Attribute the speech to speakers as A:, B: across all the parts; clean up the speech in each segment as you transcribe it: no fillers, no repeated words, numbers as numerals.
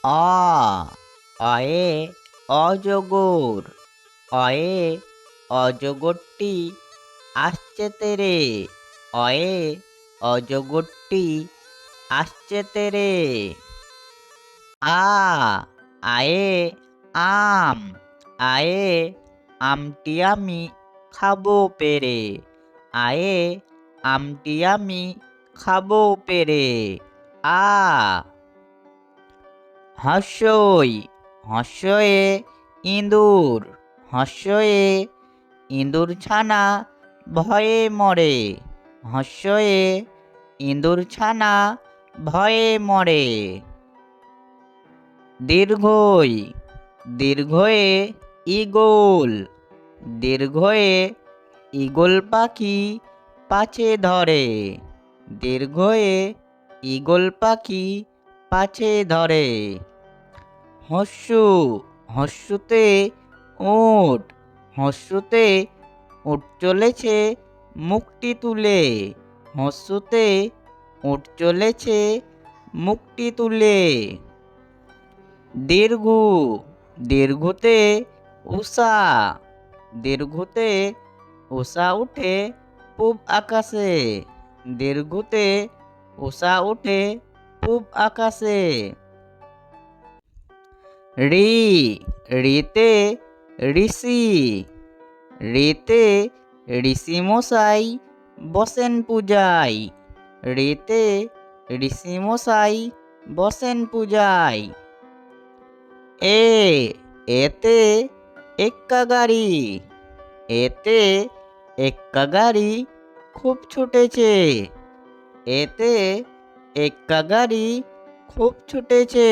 A: অ অয়ে অজগর। অয়ে অজগরটি আসছে তেরে। অয়ে অজগরটি আসছে তেরে। আ আয়ে আম। আয়ে আমটি আমি খাবো পেরে। আয়ে আমটি আমি খাবো পেরে। আ হর্ষই হর্ষয়ে ইঁদুর। হর্ষয়ে ইঁদুর ছানা ভয়ে মরে। হর্ষয়ে ইঁদুর ছানা ভয়ে মরে। দীর্ঘই দীর্ঘয়ে ঈগল। দীর্ঘয়ে ঈগল পাখি পাছে ধরে। দীর্ঘয়ে ঈগল পাখি পাছে ধরে। হর্ষু হর্ষুতে উট। হর্ষুতে উট চলেছে মুখটি তুলে। হর্ষুতে উট চলেছে মুখটি তুলে। দীর্ঘ দীর্ঘতে উষা। দীর্ঘতে উষা উঠে পূব আকাশে। দীর্ঘতে উষা উঠে পূব আকাশে। ঋ ঋতে ঋষি। ঋতে ঋষি মশাই বসেন পূজায়। ঋতে ঋষি মশাই বসেন পূজায়। এতে এক্কা গাড়ি। এতে এক্কা গাড়ি খুব ছুটেছে। এতে এক্কা গাড়ি খুব ছুটেছে।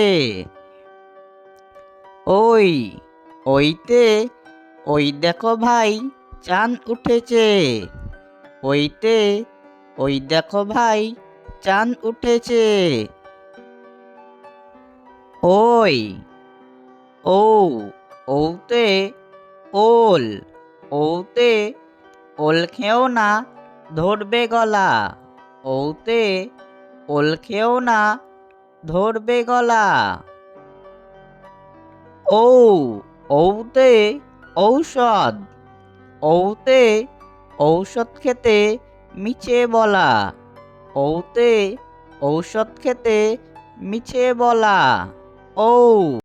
A: ওই ওইতে ওই দেখো ভাই চাঁদ উঠেছে। ওইতে ওই দেখো ভাই চাঁদ উঠেছে। ওই ও ওতে ওল। ওতে ওল খেও না ধরবে গলা। ওতে ওল খেও না ধরবে গলা। ও ওতে ঔষধ। ওতে ঔষধ খেতে মিছে বলা। ওতে ঔষধ খেতে মিছে বলা। ও